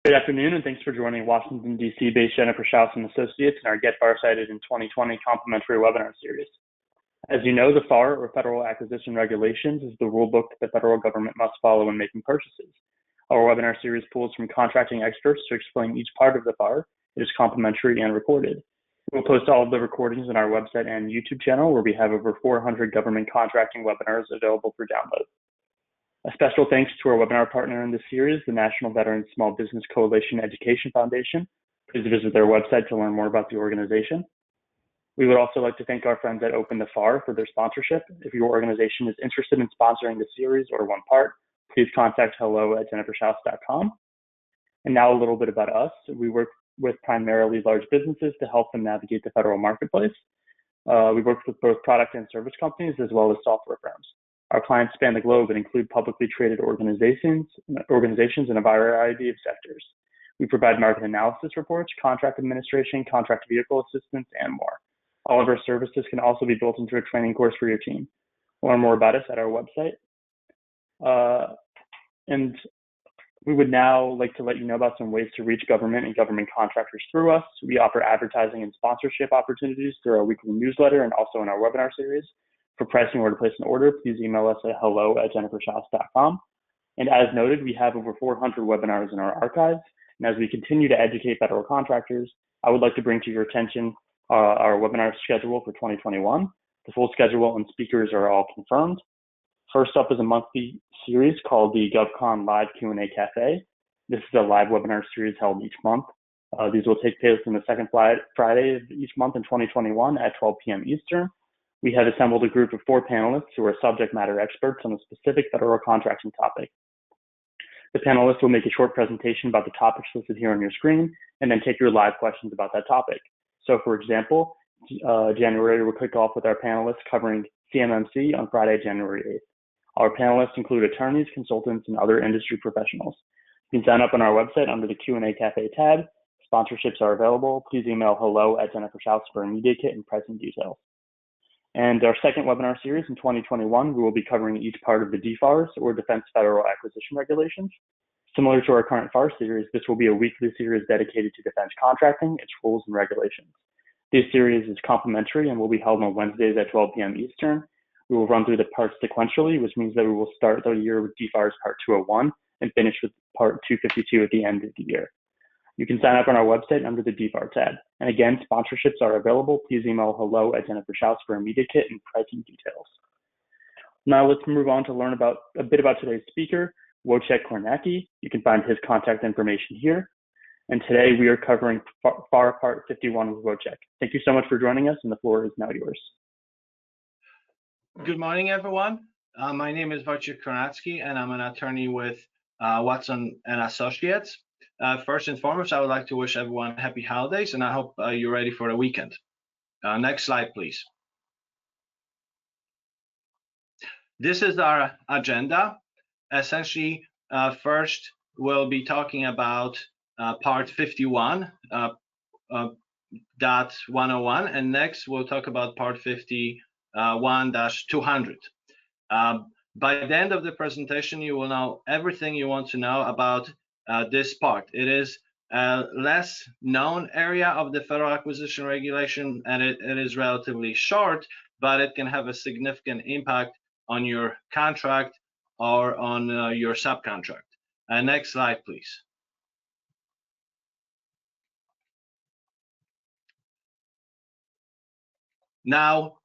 Good afternoon, and thanks for joining Washington, D.C.-based Jennifer Schaus and Associates in our Get FAR Cited in 2020 complimentary webinar series. As you know, the FAR, or Federal Acquisition Regulations, is the rule book that the federal government must follow when making purchases. Our webinar series pulls from contracting experts to explain each part of the FAR. It is complimentary and recorded. We'll post all of the recordings on our website and YouTube channel, where we have over 400 government contracting webinars available for download. A special thanks to our webinar partner in this series, the National Veterans Small Business Coalition Education Foundation. Please visit their website to learn more about the organization. We would also like to thank our friends at Open the FAR for their sponsorship. If your organization is interested in sponsoring the series or one part, please contact hello@jenniferschaus.com. And now a little bit about us. We work with primarily large businesses to help them navigate the federal marketplace. We work with both product and service companies as well as software firms. Our clients span the globe and include publicly traded organizations in a variety of sectors. We provide market analysis reports, contract administration, contract vehicle assistance, and more. All of our services can also be built into a training course for your team. Learn more about us at our website. And we would now like to let you know about some ways to reach government and government contractors through us. We offer advertising and sponsorship opportunities through our weekly newsletter and also in our webinar series. For pricing or to place an order, please email us at hello@jenniferschaus.com. And as noted, we have over 400 webinars in our archives. And as we continue to educate federal contractors, I would like to bring to your attention our webinar schedule for 2021. The full schedule and speakers are all confirmed. First up is a monthly series called the GovCon Live Q&A Cafe. This is a live webinar series held each month. These will take place on the second Friday of each month in 2021 at 12 p.m. Eastern. We have assembled a group of 4 panelists who are subject matter experts on a specific federal contracting topic. The panelists will make a short presentation about the topics listed here on your screen, and then take your live questions about that topic. So for example, January will kick off with our panelists covering CMMC on Friday, January 8th. Our panelists include attorneys, consultants, and other industry professionals. You can sign up on our website under the Q&A Cafe tab. Sponsorships are available. Please email hello@jenniferschaus for a media kit and pricing details. And our second webinar series in 2021, we will be covering each part of the DFARS, or Defense Federal Acquisition Regulations. Similar to our current FAR series, this will be a weekly series dedicated to defense contracting, its rules and regulations. This series is complimentary and will be held on Wednesdays at 12 p.m. Eastern. We will run through the parts sequentially, which means that we will start the year with DFARS Part 201 and finish with Part 252 at the end of the year. You can sign up on our website under the DFAR tab. And again, sponsorships are available. Please email hello@jenniferschaus for a media kit and pricing details. Now let's move on to learn a bit about today's speaker, Wojciech Kornacki. You can find his contact information here. And today we are covering FAR Part 51 with Wojciech. Thank you so much for joining us, and the floor is now yours. Good morning, everyone. My name is Wojciech Kornacki, and I'm an attorney with Watson & Associates. First and foremost, I would like to wish everyone happy holidays, and I hope you're ready for the weekend. Next slide, please. This is our agenda. Essentially, first, we'll be talking about Part 51.101, and next, we'll talk about Part 51-200. By the end of the presentation, you will know everything you want to know about this part. It is a less known area of the Federal Acquisition Regulation, and it is relatively short, but it can have a significant impact on your contract or on your subcontract. Next slide, please. Now,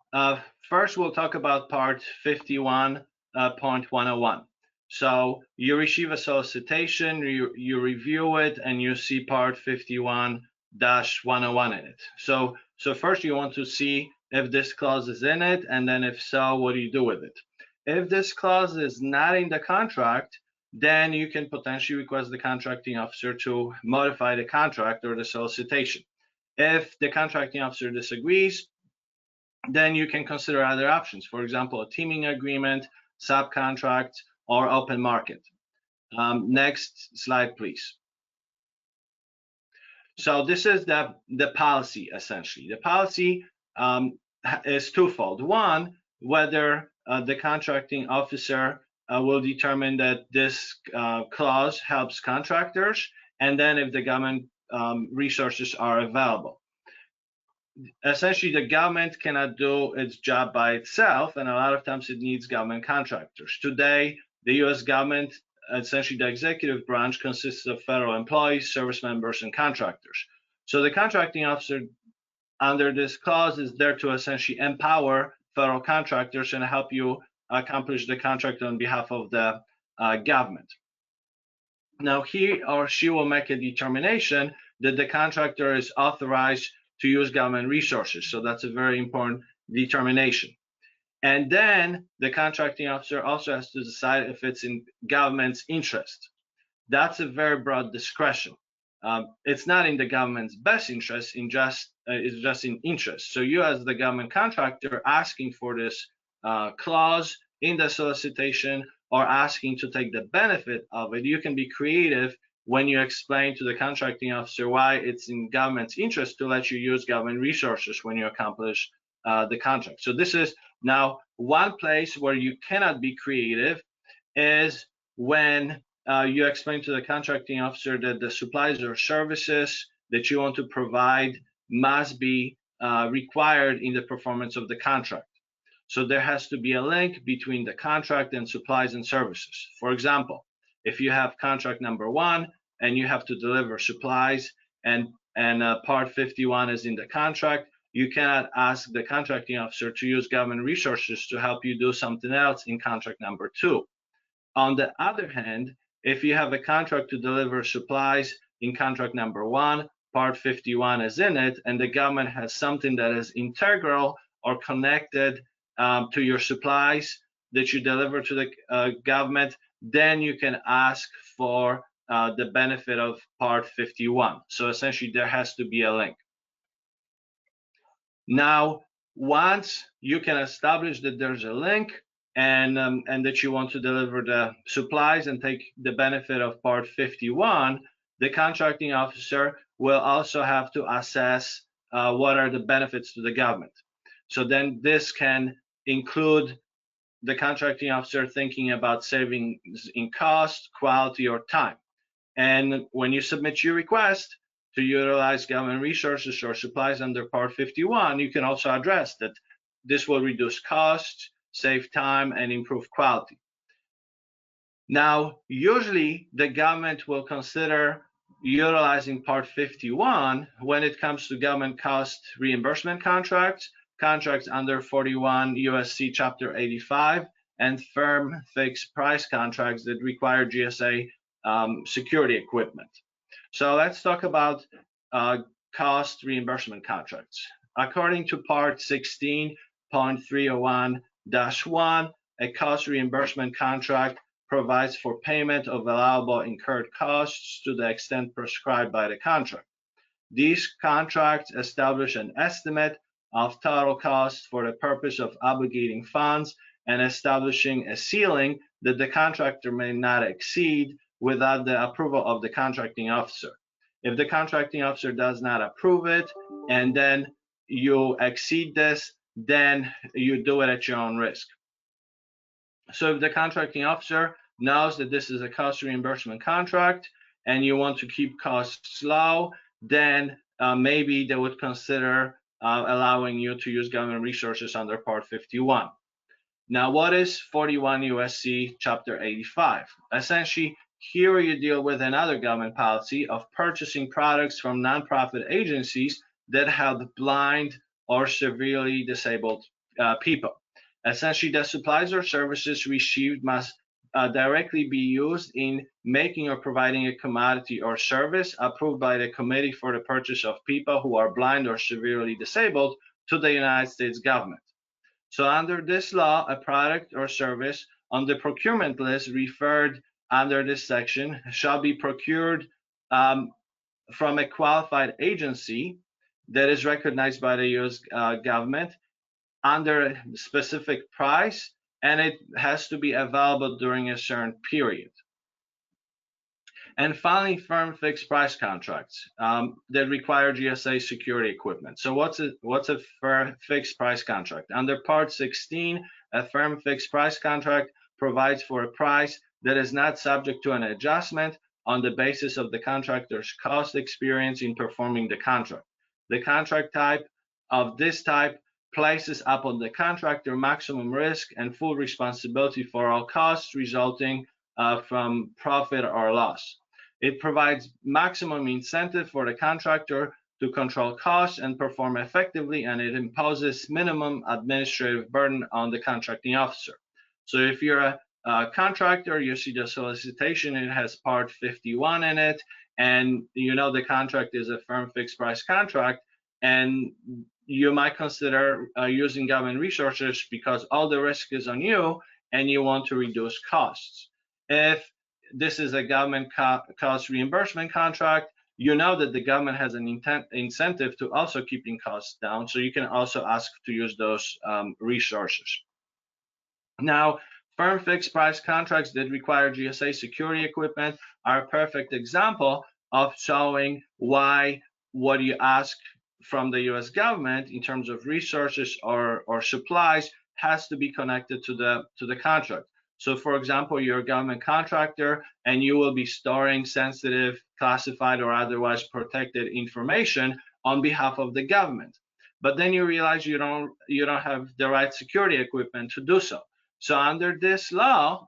first we'll talk about Part 51.101. So you receive a solicitation, you review it, and you see Part 51-101 in it. So first you want to see if this clause is in it, and then if so, what do you do with it? If this clause is not in the contract, then you can potentially request the contracting officer to modify the contract or the solicitation. If the contracting officer disagrees, then you can consider other options. For example, a teaming agreement, subcontract, or open market. Next slide, please. So this is the policy, essentially. The policy is twofold. One, whether the contracting officer will determine that this clause helps contractors, and then if the government resources are available. Essentially, the government cannot do its job by itself, and a lot of times it needs government contractors. Today, the U.S. government, essentially the executive branch, consists of federal employees, service members, and contractors. So the contracting officer under this clause is there to essentially empower federal contractors and help you accomplish the contract on behalf of the government. Now, he or she will make a determination that the contractor is authorized to use government resources. So that's a very important determination. And then the contracting officer also has to decide if it's in government's interest. That's a very broad discretion. It's not in the government's best interest, it's just in interest. So you as the government contractor asking for this clause in the solicitation or asking to take the benefit of it, you can be creative when you explain to the contracting officer why it's in government's interest to let you use government resources when you accomplish the contract. So this is now one place where you cannot be creative is when you explain to the contracting officer that the supplies or services that you want to provide must be required in the performance of the contract. So there has to be a link between the contract and supplies and services. For example, if you have contract number 1 and you have to deliver supplies and part 51 is in the contract, you cannot ask the contracting officer to use government resources to help you do something else in contract number 2. On the other hand, if you have a contract to deliver supplies in contract number 1, part 51 is in it, and the government has something that is integral or connected to your supplies that you deliver to the government, then you can ask for the benefit of part 51. So essentially, there has to be a link. Now, once you can establish that there's a link and that you want to deliver the supplies and take the benefit of part 51, the contracting officer will also have to assess what are the benefits to the government. So then this can include the contracting officer thinking about savings in cost, quality, or time. And when you submit your request to utilize government resources or supplies under Part 51, you can also address that this will reduce costs, save time, and improve quality. Now, usually the government will consider utilizing Part 51 when it comes to government cost reimbursement contracts, contracts under 41 USC Chapter 85, and firm fixed price contracts that require GSA security equipment. So let's talk about cost reimbursement contracts. According to Part 16.301-1, a cost reimbursement contract provides for payment of allowable incurred costs to the extent prescribed by the contract. These contracts establish an estimate of total costs for the purpose of obligating funds and establishing a ceiling that the contractor may not exceed without the approval of the contracting officer. If the contracting officer does not approve it and then you exceed this, then you do it at your own risk. So if the contracting officer knows that this is a cost reimbursement contract and you want to keep costs low, then maybe they would consider allowing you to use government resources under Part 51. Now, what is 41 USC Chapter 85? Essentially, here you deal with another government policy of purchasing products from nonprofit agencies that help blind or severely disabled people. Essentially, the supplies or services received must directly be used in making or providing a commodity or service approved by the Committee for the Purchase of People who are blind or severely disabled to the United States government. So under this law, a product or service on the procurement list referred under this section shall be procured from a qualified agency that is recognized by the U.S. government under a specific price, and it has to be available during a certain period. And finally, firm fixed price contracts that require GSA security equipment. So what's a firm fixed price contract? Under Part 16, a firm fixed price contract provides for a price that is not subject to an adjustment on the basis of the contractor's cost experience in performing the contract. The contract type of this type places upon the contractor maximum risk and full responsibility for all costs resulting from profit or loss. It provides maximum incentive for the contractor to control costs and perform effectively, and it imposes minimum administrative burden on the contracting officer. So if you're a contractor, you see the solicitation, it has Part 51 in it, and you know the contract is a firm fixed price contract, and you might consider using government resources because all the risk is on you and you want to reduce costs. If this is a government cost reimbursement contract, you know that the government has an incentive to also keeping costs down, so you can also ask to use those resources. Now, firm fixed price contracts that require GSA security equipment are a perfect example of showing why what you ask from the US government in terms of resources or supplies has to be connected to the contract. So for example, you're a government contractor and you will be storing sensitive, classified, or otherwise protected information on behalf of the government. But then you realize you don't have the right security equipment to do so. So under this law,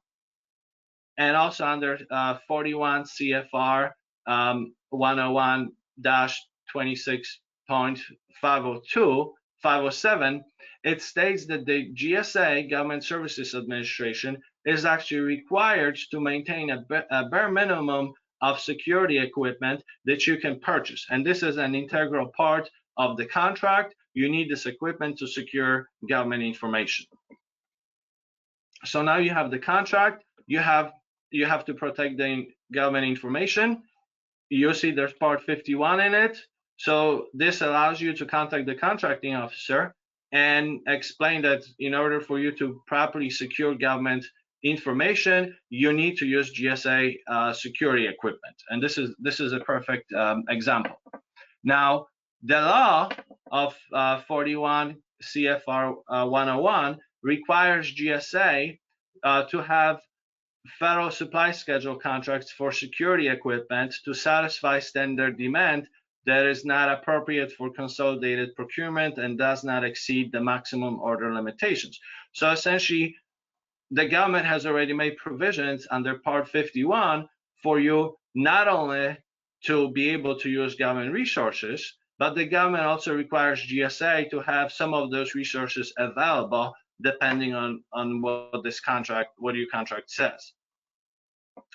and also under 41 CFR 101-26.507, it states that the GSA, Government Services Administration, is actually required to maintain a bare minimum of security equipment that you can purchase. And this is an integral part of the contract. You need this equipment to secure government information. So now you have the contract, you have to protect the government information. You see there's Part 51 in it. So this allows you to contact the contracting officer and explain that in order for you to properly secure government information, you need to use GSA security equipment. And this is a perfect example. Now, the law of 41 CFR 101 requires GSA to have federal supply schedule contracts for security equipment to satisfy standard demand that is not appropriate for consolidated procurement and does not exceed the maximum order limitations. So essentially, the government has already made provisions under Part 51 for you not only to be able to use government resources, but the government also requires GSA to have some of those resources available depending on what your contract says.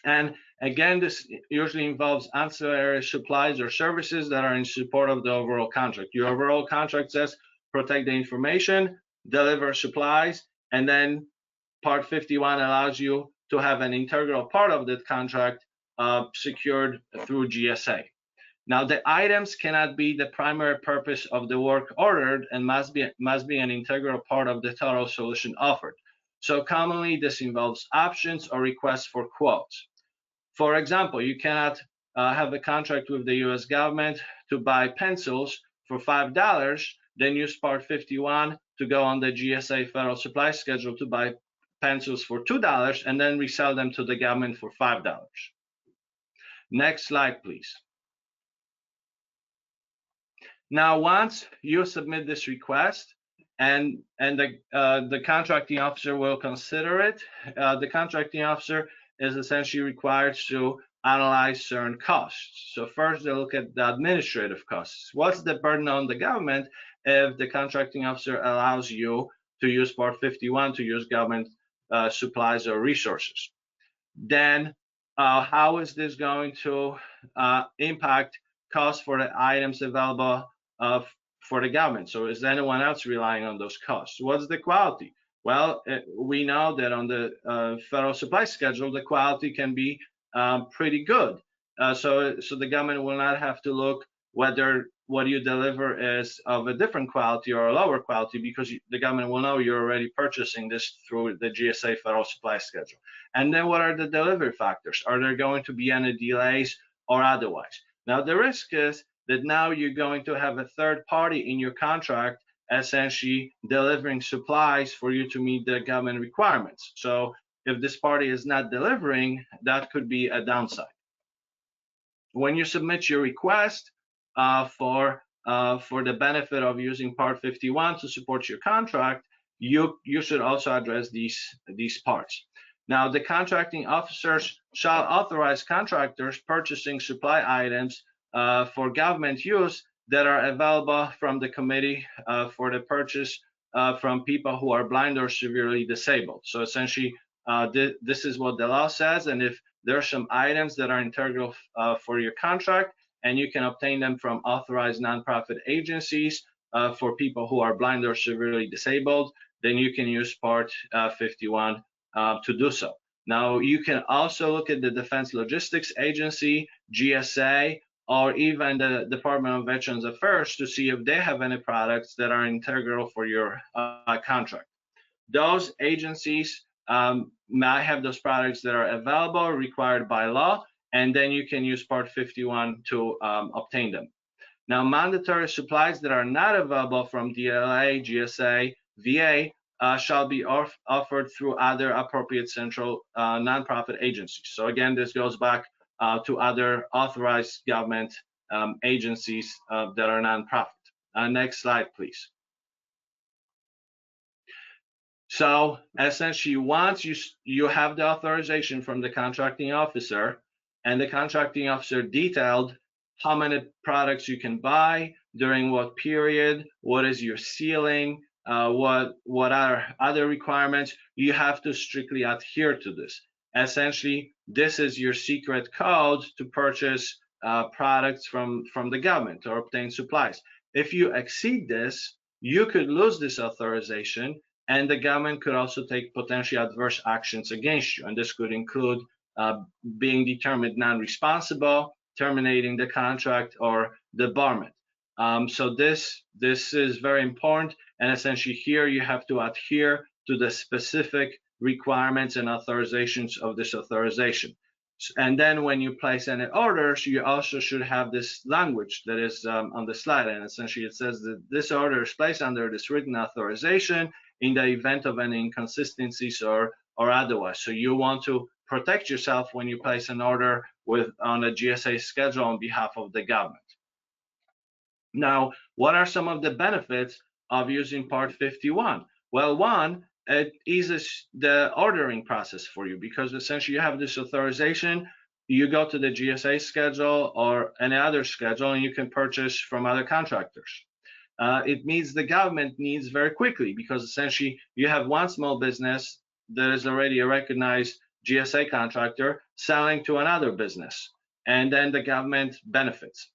And again, this usually involves ancillary supplies or services that are in support of the overall contract. Your overall contract says protect the information, deliver supplies, and then Part 51 allows you to have an integral part of that contract secured through GSA. Now, the items cannot be the primary purpose of the work ordered and must be an integral part of the total solution offered. So commonly, this involves options or requests for quotes. For example, you cannot have a contract with the US government to buy pencils for $5, then use Part 51 to go on the GSA Federal Supply Schedule to buy pencils for $2 and then resell them to the government for $5. Next slide, please. Now, once you submit this request and the contracting officer will consider it, the contracting officer is essentially required to analyze certain costs. So first, they look at the administrative costs. What's the burden on the government if the contracting officer allows you to use Part 51 to use government supplies or resources? Then how is this going to impact costs for the items available for the government? So is anyone else relying on those costs? What's the quality? Well, we know that on the federal supply schedule, the quality can be pretty good. So the government will not have to look whether what you deliver is of a different quality or a lower quality, because the government will know you're already purchasing this through the GSA federal supply schedule. And then what are the delivery factors? Are there going to be any delays or otherwise? Now, the risk is that now you're going to have a third party in your contract essentially delivering supplies for you to meet the government requirements. So if this party is not delivering, that could be a downside. when you submit your request for the benefit of using Part 51 to support your contract, you should also address these parts. Now, the contracting officers shall authorize contractors purchasing supply items for government use that are available from the committee for the purchase from people who are blind or severely disabled. So essentially, this is what the law says, and if there are some items that are integral for your contract, and you can obtain them from authorized nonprofit agencies for people who are blind or severely disabled, then you can use Part 51 to do so. Now, you can also look at the Defense Logistics Agency, GSA, or even the Department of Veterans Affairs to see if they have any products that are integral for your contract. Those agencies might have those products that are available, required by law, and then you can use Part 51 to obtain them. Now, mandatory supplies that are not available from DLA, GSA, VA shall be offered through other appropriate central nonprofit agencies. So again, this goes back to other authorized government agencies that are nonprofit. Next slide, please. So essentially, once you have the authorization from the contracting officer, and the contracting officer detailed how many products you can buy, during what period, what is your ceiling, what are other requirements, you have to strictly adhere to this. Essentially, this is your secret code to purchase products from the government or obtain supplies. If you exceed this, you could lose this authorization, and the government could also take potentially adverse actions against you. And this could include being determined non-responsible, terminating the contract, or debarment. So this is very important. And essentially here you have to adhere to the specific requirements and authorizations of this authorization. And then when you place any orders, you also should have this language that is on the slide. And essentially it says that this order is placed under this written authorization in the event of any inconsistencies or otherwise. So you want to protect yourself when you place an order on a GSA schedule on behalf of the government. Now, what are some of the benefits of using Part 51? Well, one, it eases the ordering process for you, because essentially you have this authorization, you go to the GSA schedule or any other schedule, and you can purchase from other contractors. It meets the government needs very quickly, because essentially you have one small business that is already a recognized GSA contractor selling to another business, and then the government benefits.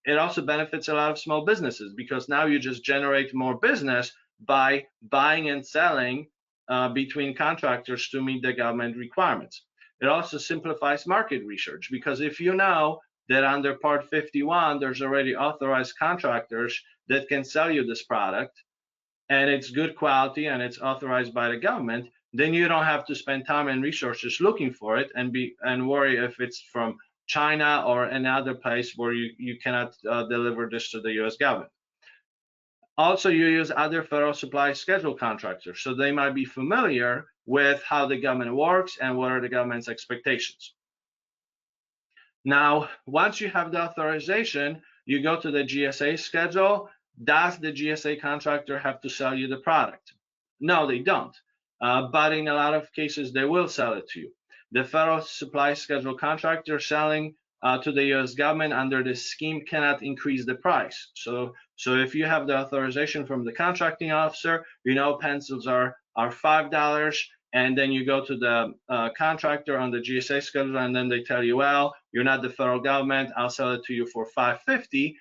It also benefits a lot of small businesses, because now you just generate more business by buying and selling between contractors to meet the government requirements. It also simplifies market research, because if you know that under Part 51 there's already authorized contractors that can sell you this product, and it's good quality and it's authorized by the government, then you don't have to spend time and resources looking for it and worry if it's from China or any other place where you cannot deliver this to the US government. Also, you use other federal supply schedule contractors, so they might be familiar with how the government works and what are the government's expectations. Now, once you have the authorization, you go to the GSA schedule. Does the GSA contractor have to sell you the product? No, they don't. But in a lot of cases, they will sell it to you. The federal supply schedule contractor selling to the US government under this scheme cannot increase the price. So if you have the authorization from the contracting officer, you know pencils are $5, and then you go to the contractor on the GSA schedule, and then they tell you, well, you're not the federal government, I'll sell it to you for $5.50.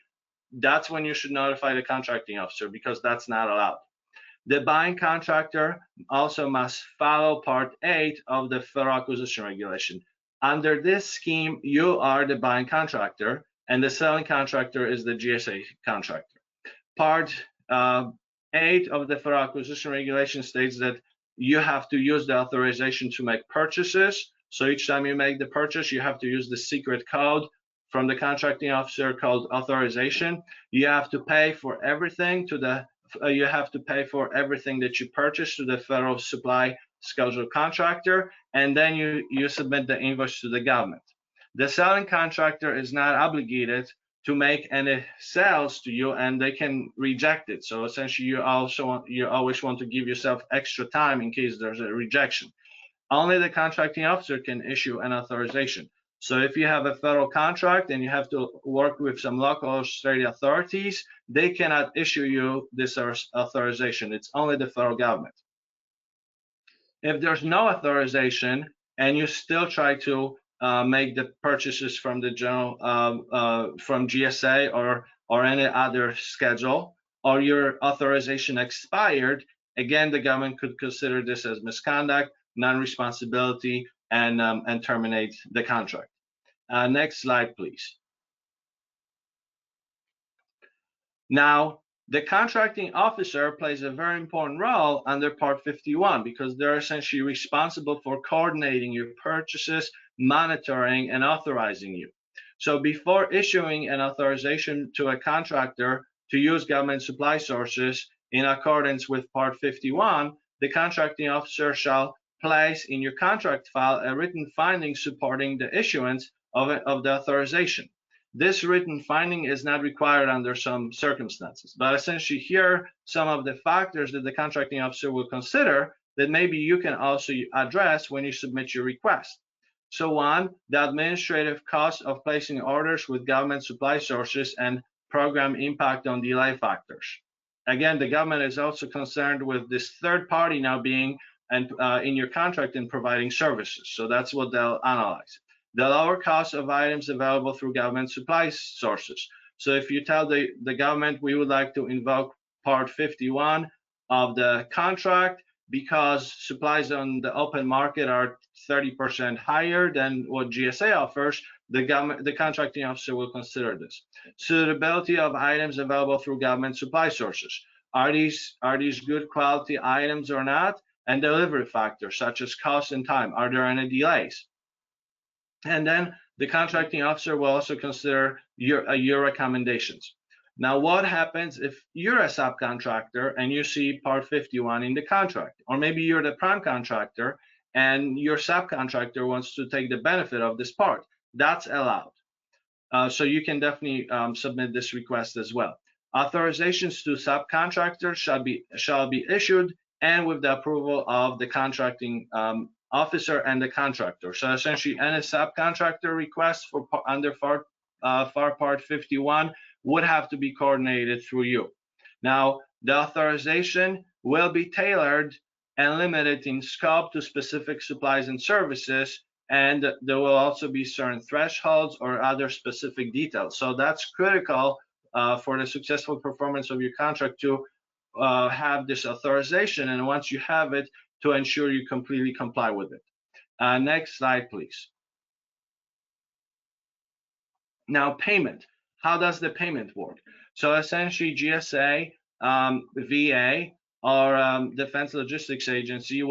That's when you should notify the contracting officer, because that's not allowed. The buying contractor also must follow Part 8 of the Federal Acquisition Regulation. Under this scheme, you are the buying contractor, and the selling contractor is the GSA contractor. Part 8 of the Federal Acquisition Regulation states that you have to use the authorization to make purchases. So each time you make the purchase, you have to use the secret code from the contracting officer called authorization. You have to pay for everything that you purchase to the federal supply schedule contractor, and then you submit the invoice to the government. The selling contractor is not obligated to make any sales to you, and they can reject it. So essentially, you always want to give yourself extra time in case there's a rejection. Only the contracting officer can issue an authorization. So if you have a federal contract and you have to work with some local or state authorities, they cannot issue you this authorization. It's only the federal government. If there's no authorization and you still try to make the purchases from the general from GSA or any other schedule, or your authorization expired, again, the government could consider this as misconduct, non-responsibility, and terminate the contract. Next slide, please. Now, the contracting officer plays a very important role under Part 51 because they're essentially responsible for coordinating your purchases, monitoring, and authorizing you. So before issuing an authorization to a contractor to use government supply sources in accordance with Part 51, the contracting officer shall place in your contract file a written finding supporting the issuance of the authorization. This written finding is not required under some circumstances, but essentially here are some of the factors that the contracting officer will consider that maybe you can also address when you submit your request. So one, the administrative cost of placing orders with government supply sources and program impact on delay factors. Again, the government is also concerned with this third party now being in your contract and providing services. So that's what they'll analyze. The lower cost of items available through government supply sources. So if you tell the government, we would like to invoke Part 51 of the contract because supplies on the open market are 30% higher than what GSA offers, the contracting officer will consider this. Suitability of items available through government supply sources. Are these good quality items or not? And delivery factors such as cost and time. Are there any delays? And then the contracting officer will also consider your recommendations. Now, what happens if you're a subcontractor and you see Part 51 in the contract? Or maybe you're the prime contractor and your subcontractor wants to take the benefit of this part. That's allowed. So you can definitely submit this request as well. Authorizations to subcontractors shall be issued and with the approval of the contracting officer and the contractor. So essentially, any subcontractor request for under FAR Part 51 would have to be coordinated through you. Now, the authorization will be tailored and limited in scope to specific supplies and services, and there will also be certain thresholds or other specific details. So that's critical for the successful performance of your contract to have this authorization, and once you have it, to ensure you completely comply with it. Next slide, please. Now, payment. How does the payment work? So essentially, GSA, VA, or Defense Logistics Agency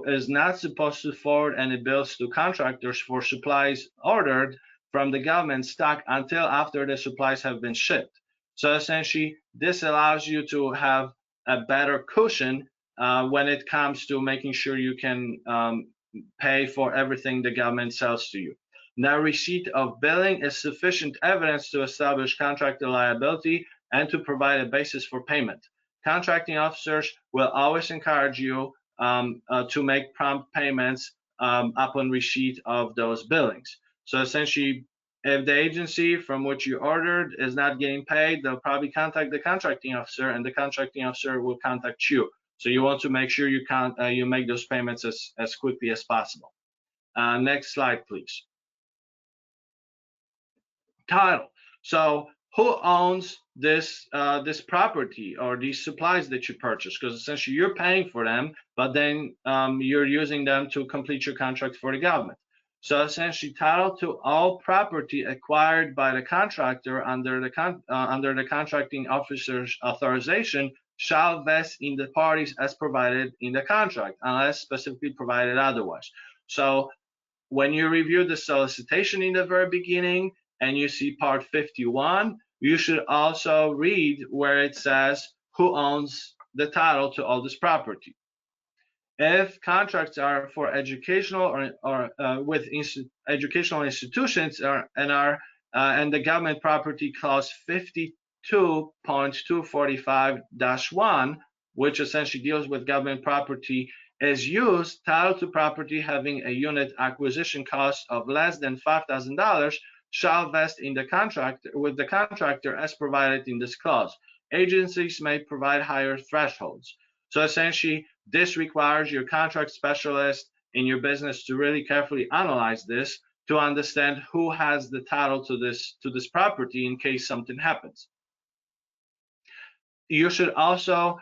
is not supposed to forward any bills to contractors for supplies ordered from the government stock until after the supplies have been shipped. So essentially, this allows you to have a better cushion when it comes to making sure you can pay for everything the government sells to you. Now, receipt of billing is sufficient evidence to establish contractor liability and to provide a basis for payment. Contracting officers will always encourage you to make prompt payments upon receipt of those billings. So essentially, if the agency from which you ordered is not getting paid, they'll probably contact the contracting officer, and the contracting officer will contact you. So you want to make sure you make those payments as quickly as possible. Next slide, please. Title. So who owns this property or these supplies that you purchase? Because essentially you're paying for them, but then you're using them to complete your contract for the government. So essentially, title to all property acquired by the contractor under the contracting officer's authorization shall vest in the parties as provided in the contract, unless specifically provided otherwise. So when you review the solicitation in the very beginning and you see Part 51, you should also read where it says who owns the title to all this property. If contracts are for educational or with educational institutions and the government property clause 52.245-1, which essentially deals with government property, is used, title to property having a unit acquisition cost of less than $5,000 shall vest in the contractor with the contractor as provided in this clause. Agencies may provide higher thresholds. So essentially, this requires your contract specialist in your business to really carefully analyze this to understand who has the title to this property in case something happens. You should also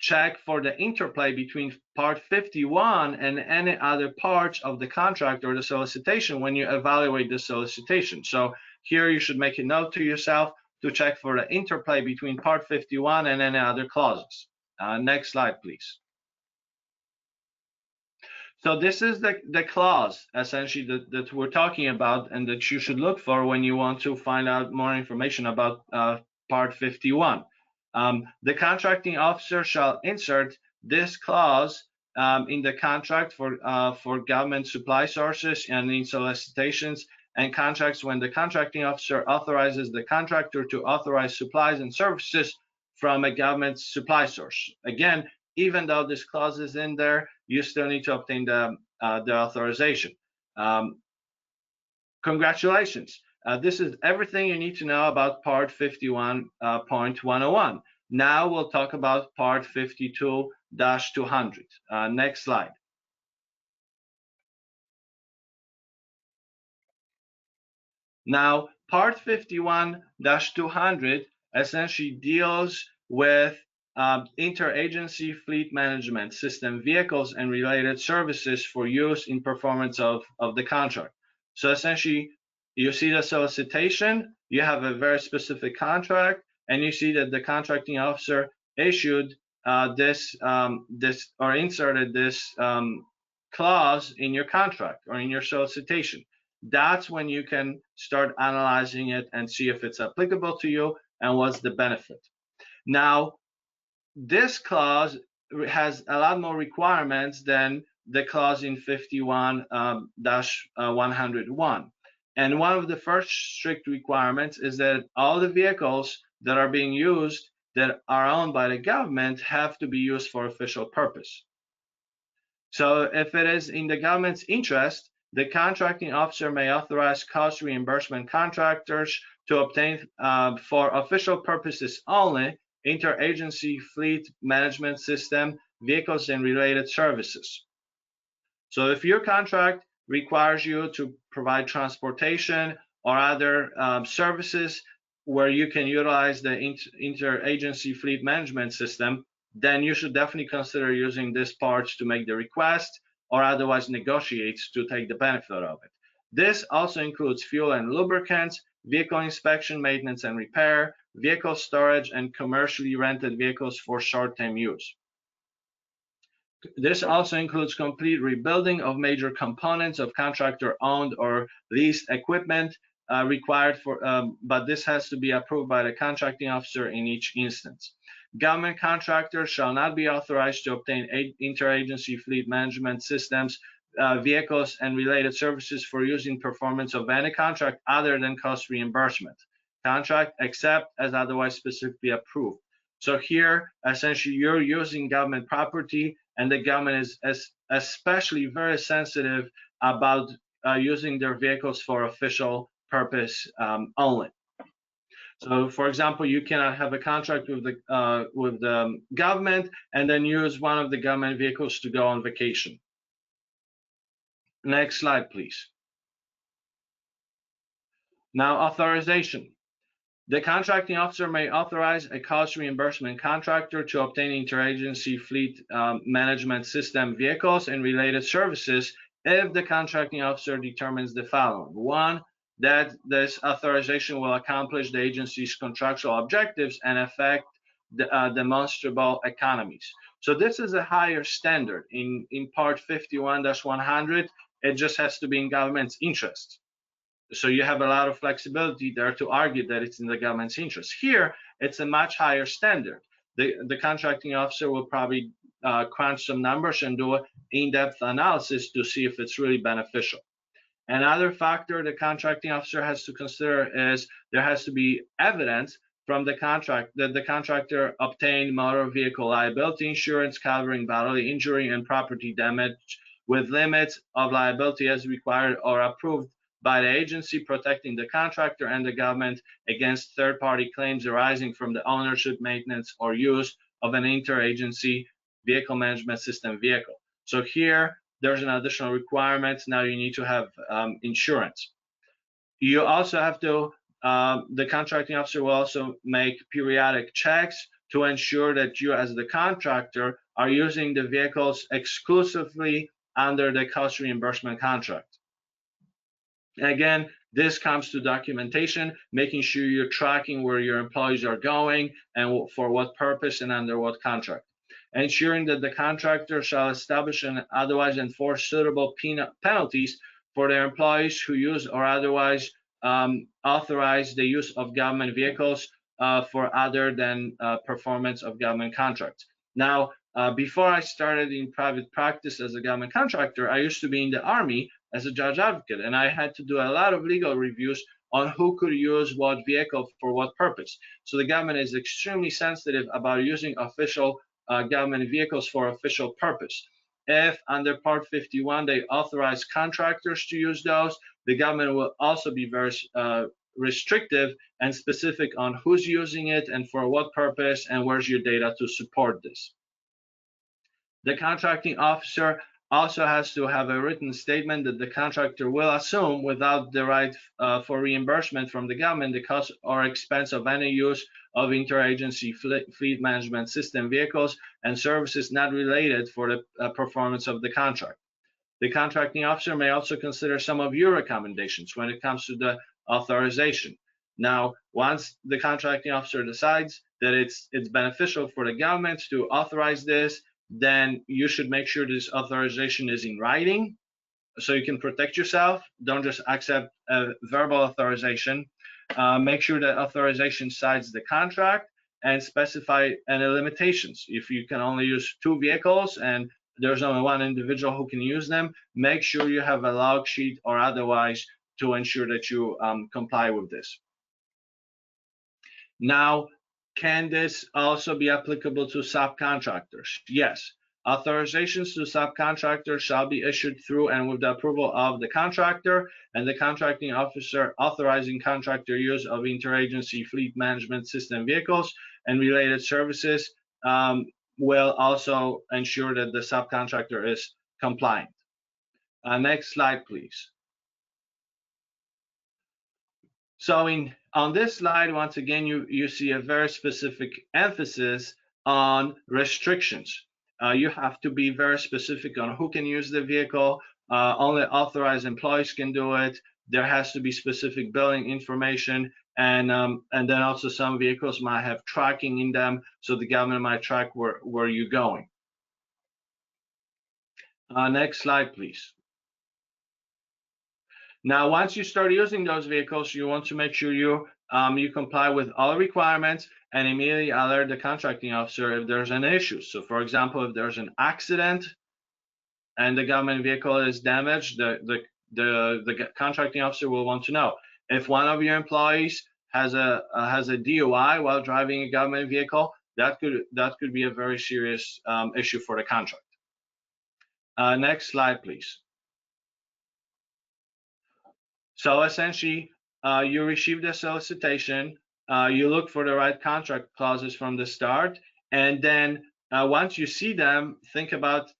check for the interplay between Part 51 and any other parts of the contract or the solicitation when you evaluate the solicitation. So here you should make a note to yourself to check for the interplay between Part 51 and any other clauses. Next slide, please. So this is the clause essentially that we're talking about and that you should look for when you want to find out more information about Part 51. The contracting officer shall insert this clause in the contract for government supply sources and in solicitations and contracts when the contracting officer authorizes the contractor to authorize supplies and services from a government supply source. Again, even though this clause is in there, you still need to obtain the authorization. Congratulations. This is everything you need to know about Part 51.101. Now we'll talk about Part 52-200. Next slide. Now, Part 51-200 essentially deals with interagency fleet management system vehicles and related services for use in performance of the contract. So essentially, you see the solicitation, you have a very specific contract, and you see that the contracting officer issued this or inserted this clause in your contract or in your solicitation. That's when you can start analyzing it and see if it's applicable to you and what's the benefit. Now, this clause has a lot more requirements than the clause in 51-101. And one of the first strict requirements is that all the vehicles that are being used that are owned by the government have to be used for official purpose. So if it is in the government's interest, the contracting officer may authorize cost reimbursement contractors to obtain for official purposes only interagency fleet management system vehicles and related services. So if your contract requires you to provide transportation or other services where you can utilize the interagency fleet management system, then you should definitely consider using this part to make the request or otherwise negotiate to take the benefit of it. This also includes fuel and lubricants, vehicle inspection, maintenance and repair, vehicle storage, and commercially rented vehicles for short-term use. This also includes complete rebuilding of major components of contractor-owned or leased equipment required for, but this has to be approved by the contracting officer in each instance. Government contractors shall not be authorized to obtain interagency fleet management systems, vehicles, and related services for use in performance of any contract other than cost reimbursement contract, except as otherwise specifically approved. So here, essentially, you're using government property, and the government is especially very sensitive about using their vehicles for official purpose only. So, for example, you cannot have a contract with the government and then use one of the government vehicles to go on vacation. Next slide, please. Now, authorization. The contracting officer may authorize a cost reimbursement contractor to obtain interagency fleet management system vehicles and related services if the contracting officer determines the following. One, that this authorization will accomplish the agency's contractual objectives and affect the demonstrable economies. So this is a higher standard. In Part 51-100, it just has to be in government's interest. So you have a lot of flexibility there to argue that it's in the government's interest. Here, it's a much higher standard. The contracting officer will probably crunch some numbers and do an in-depth analysis to see if it's really beneficial. Another factor the contracting officer has to consider is there has to be evidence from the contract that the contractor obtained motor vehicle liability insurance covering bodily injury and property damage with limits of liability as required or approved by the agency protecting the contractor and the government against third-party claims arising from the ownership, maintenance, or use of an interagency vehicle management system vehicle. So here, there's an additional requirement. Now you need to have insurance. You also have to, the contracting officer will also make periodic checks to ensure that you as the contractor are using the vehicles exclusively under the cost reimbursement contract. And again, this comes to documentation, making sure you're tracking where your employees are going and for what purpose and under what contract. Ensuring that the contractor shall establish and otherwise enforce suitable penalties for their employees who use or otherwise authorize the use of government vehicles for other than performance of government contracts. Now, before I started in private practice as a government contractor, I used to be in the Army as a judge advocate, and I had to do a lot of legal reviews on who could use what vehicle for what purpose. So the government is extremely sensitive about using official government vehicles for official purpose. If under Part 51 they authorize contractors to use those, the government will also be very restrictive and specific on who's using it and for what purpose and where's your data to support this. The contracting officer also has to have a written statement that the contractor will assume without the right for reimbursement from the government the cost or expense of any use of interagency fleet management system vehicles and services not related for the performance of the contract. The contracting officer may also consider some of your recommendations when it comes to the authorization. Now, once the contracting officer decides that it's beneficial for the government to authorize this, then you should make sure this authorization is in writing so you can protect yourself. Don't just accept a verbal authorization. Make sure that authorization cites the contract and specify any limitations. If you can only use 2 vehicles and there's only 1 individual who can use them, make sure you have a log sheet or otherwise to ensure that you comply with this. Now, can this also be applicable to subcontractors? Yes. Authorizations to subcontractors shall be issued through and with the approval of the contractor, and the contracting officer authorizing contractor use of interagency fleet management system vehicles and related services will also ensure that the subcontractor is compliant. Next slide, please. So on this slide, once again, you see a very specific emphasis on restrictions. You have to be very specific on who can use the vehicle. Only authorized employees can do it. There has to be specific billing information, and then also some vehicles might have tracking in them, so the government might track where you're going. Next slide, please. Now, once you start using those vehicles, you want to make sure you comply with all requirements and immediately alert the contracting officer if there's an issue. So, for example, if there's an accident and the government vehicle is damaged, the contracting officer will want to know. If one of your employees has a DUI while driving a government vehicle, that could be a very serious issue for the contract. Next slide, please. So essentially, you receive the solicitation, you look for the right contract clauses from the start, and then once you see them, think about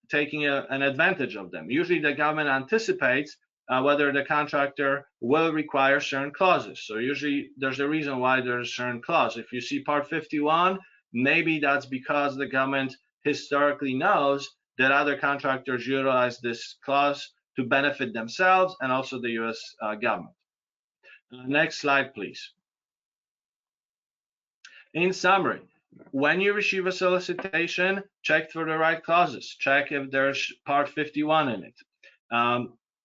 taking an advantage of them. Usually the government anticipates whether the contractor will require certain clauses. So usually there's a reason why there's a certain clause. If you see Part 51, maybe that's because the government historically knows that other contractors utilize this clause to benefit themselves and also the U.S. government. Next slide, please. In summary, when you receive a solicitation, check for the right clauses. Check if there's Part 51 in it.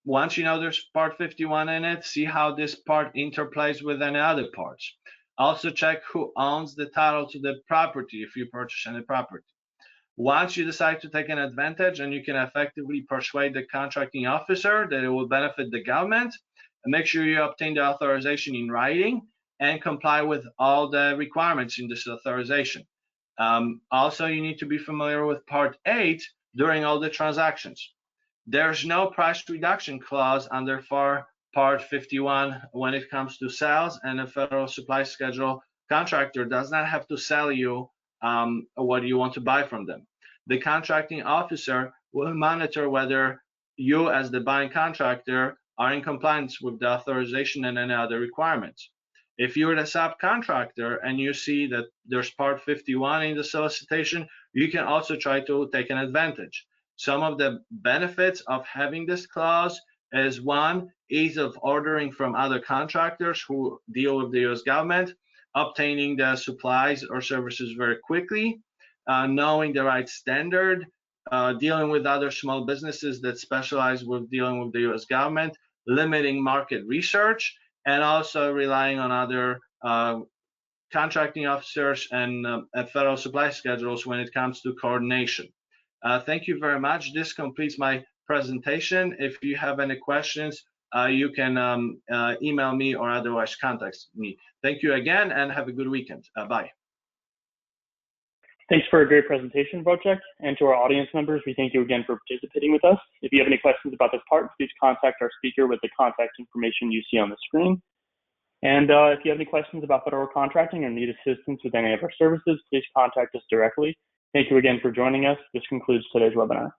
Once you know there's Part 51 in it, see how this part interplays with any other parts. Also check who owns the title to the property if you purchase any property. Once you decide to take an advantage and you can effectively persuade the contracting officer that it will benefit the government, make sure you obtain the authorization in writing and comply with all the requirements in this authorization. Also, you need to be familiar with Part 8 during all the transactions. There's no price reduction clause under Part 51 when it comes to sales, and a federal supply schedule contractor does not have to sell you what you want to buy from them. The contracting officer will monitor whether you, as the buying contractor, are in compliance with the authorization and any other requirements. If you're the subcontractor and you see that there's Part 51 in the solicitation, you can also try to take an advantage. Some of the benefits of having this clause is, one, ease of ordering from other contractors who deal with the US government, obtaining the supplies or services very quickly, knowing the right standard, dealing with other small businesses that specialize with dealing with the US government, limiting market research, and also relying on other contracting officers and federal supply schedules when it comes to coordination. Thank you very much. This completes my presentation. If you have any questions, you can email me or otherwise contact me. Thank you again and have a good weekend. Bye. Thanks for a great presentation, Wojciech. And to our audience members, we thank you again for participating with us. If you have any questions about this part, please contact our speaker with the contact information you see on the screen. And if you have any questions about federal contracting or need assistance with any of our services, please contact us directly. Thank you again for joining us. This concludes today's webinar.